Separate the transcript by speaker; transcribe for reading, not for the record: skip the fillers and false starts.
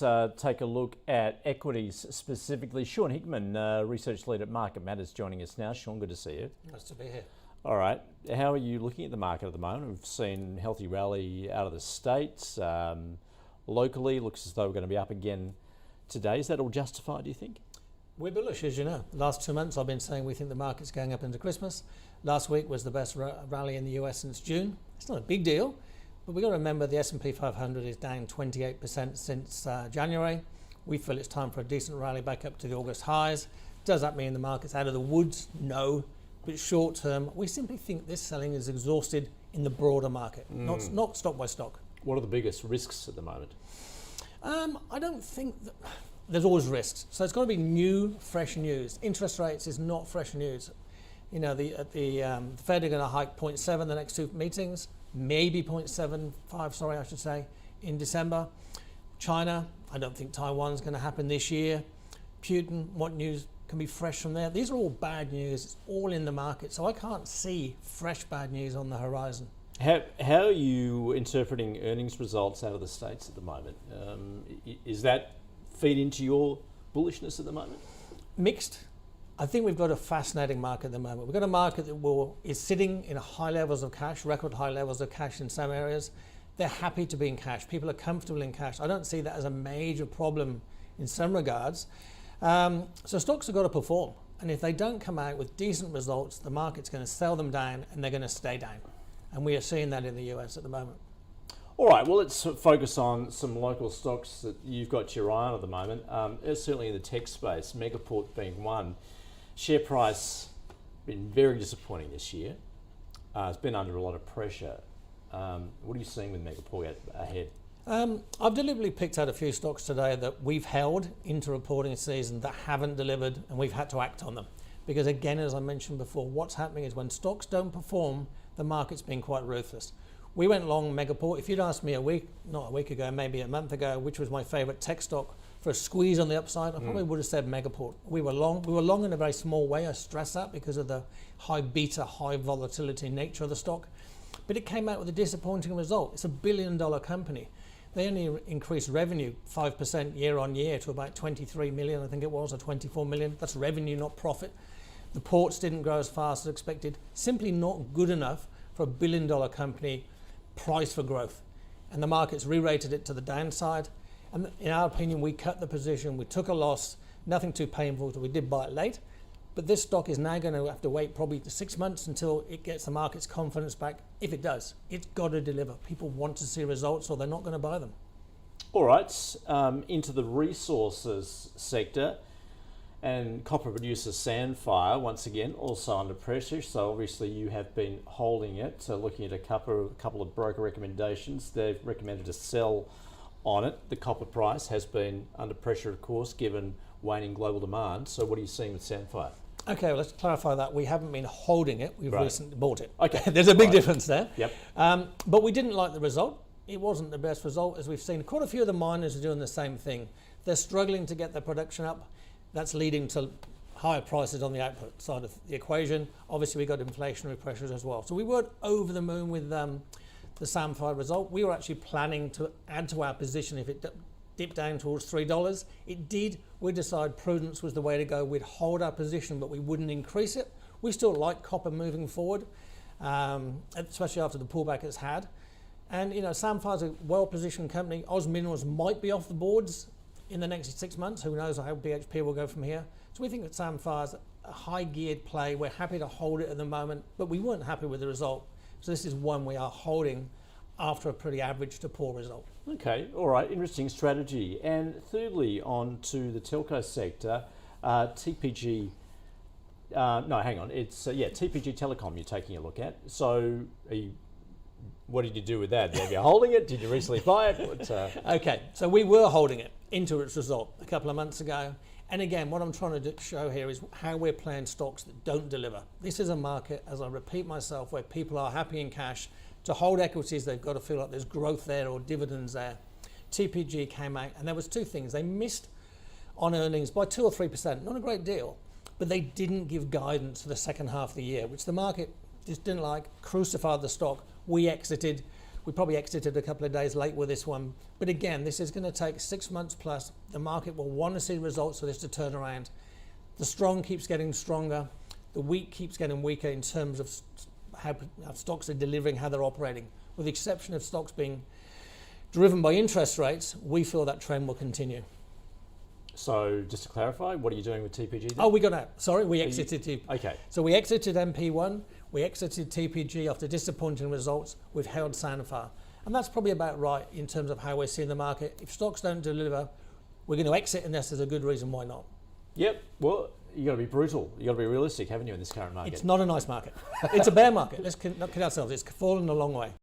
Speaker 1: let's take a look at equities specifically. Shawn Hickman, research lead at Market Matters, joining us now. Shawn, good to see you.
Speaker 2: Nice to be here.
Speaker 1: All right. How are you looking at the market at the moment? We've seen healthy rally out of the States. Locally, looks as though we're going to be up again today. Is that all justified, do you think?
Speaker 2: We're bullish, as you know. The last 2 months I've been saying we think the market's going up into Christmas. Last week was the best rally in the US since June. It's not a big deal, but we've got to remember the S&P 500 is down 28% since January. We feel it's time for a decent rally back up to the August highs. Does that mean the market's out of the woods? No. But short term, we simply think this selling is exhausted in the broader market, not stock by stock.
Speaker 1: What are the biggest risks at the moment?
Speaker 2: I don't think that there's always risks. So it's got to be new, fresh news. Interest rates is not fresh news. You know, the Fed are going to hike 0.7 the next two meetings, maybe 0.75, I should say, in December. China, I don't think Taiwan's going to happen this year. Putin, what news can be fresh from there? These are all bad news. It's all in the market. So I can't see fresh bad news on the horizon.
Speaker 1: How are you interpreting earnings results out of the States at the moment? Is that feed into your bullishness at the moment?
Speaker 2: Mixed. I think we've got a fascinating market at the moment. We've got a market that is sitting in high levels of cash, record high levels of cash in some areas. They're happy to be in cash. People are comfortable in cash. I don't see that as a major problem in some regards. So stocks have got to perform. And if they don't come out with decent results, the market's going to sell them down and they're going to stay down. And we are seeing that in the US at the moment.
Speaker 1: All right, well, let's focus on some local stocks that you've got your eye on at the moment. Certainly in the tech space, Megaport being one. Share price been very disappointing this year. It's been under a lot of pressure. What are you seeing with Megaport ahead?
Speaker 2: I've deliberately picked out a few stocks today that we've held into reporting season that haven't delivered, and we've had to act on them. Because again, as I mentioned before, what's happening is when stocks don't perform, the market's been quite ruthless. We went long Megaport. If you'd asked me not a week ago, maybe a month ago, which was my favorite tech stock for a squeeze on the upside, I probably would have said Megaport. We were long in a very small way. I stress that because of the high beta, high volatility nature of the stock. But it came out with a disappointing result. It's $1 billion company. They only increased revenue 5% year on year to about 23 million, I think it was, or 24 million. That's revenue, not profit. The ports didn't grow as fast as expected. Simply not good enough for $1 billion company price for growth. And the market's re-rated it to the downside. And in our opinion, we cut the position. We took a loss, nothing too painful, so we did buy it late. But this stock is now going to have to wait probably 6 months until it gets the market's confidence back. If it does, it's got to deliver. People want to see results or they're not going to buy them.
Speaker 1: All right, into the resources sector. And copper producer Sandfire, once again, also under pressure. So obviously you have been holding it, looking at a couple of broker recommendations. They've recommended to sell on it. The copper price has been under pressure, of course, given waning global demand. So what are you seeing with Sandfire?
Speaker 2: Okay, well, let's clarify that. We haven't been holding it. We've recently bought it.
Speaker 1: Okay.
Speaker 2: There's a big difference there.
Speaker 1: Yep.
Speaker 2: But we didn't like the result. It wasn't the best result, as we've seen. Quite a few of the miners are doing the same thing. They're struggling to get their production up. That's leading to higher prices on the output side of the equation. Obviously, we got inflationary pressures as well. So we weren't over the moon with the Sandfire result. We were actually planning to add to our position if it dipped down towards $3. It did. We decided prudence was the way to go. We'd hold our position, but we wouldn't increase it. We still like copper moving forward, especially after the pullback it's had. And, you know, Sandfire's a well-positioned company. Oz Minerals might be off the boards in the next 6 months. Who knows how BHP will go from here. So we think that Sandfire's a high-geared play. We're happy to hold it at the moment, but we weren't happy with the result. So this is one we are holding after a pretty average to poor result.
Speaker 1: Okay, all right, interesting strategy. And thirdly, on to the telco sector, TPG, TPG Telecom you're taking a look at. So what did you do with that? Are you holding it? Did you recently buy it?
Speaker 2: Okay, so we were holding it into its result a couple of months ago. And again, what I'm trying to show here is how we're playing stocks that don't deliver. This is a market, as I repeat myself, where people are happy in cash. To hold equities, they've got to feel like there's growth there or dividends there. TPG came out, and there was two things. They missed on earnings by 2 or 3%, not a great deal, but they didn't give guidance for the second half of the year, which the market just didn't like, crucified the stock. We exited. We probably exited a couple of days late with this one. But again, this is going to take 6 months plus. The market will want to see results for this to turn around. The strong keeps getting stronger. The weak keeps getting weaker in terms of how stocks are delivering, how they're operating. With the exception of stocks being driven by interest rates, we feel that trend will continue.
Speaker 1: So just to clarify, what are you doing with TPG then?
Speaker 2: Oh, we got out. Sorry, we exited.
Speaker 1: Okay.
Speaker 2: So we exited MP1, we exited TPG after disappointing results. We've held Sandfire. And that's probably about right in terms of how we're seeing the market. If stocks don't deliver, we're going to exit unless there's a good reason why not.
Speaker 1: Yep. Well, you got to be brutal. You got to be realistic, haven't you, in this current market?
Speaker 2: It's not a nice market. It's a bear market. Let's not kid ourselves. It's fallen a long way.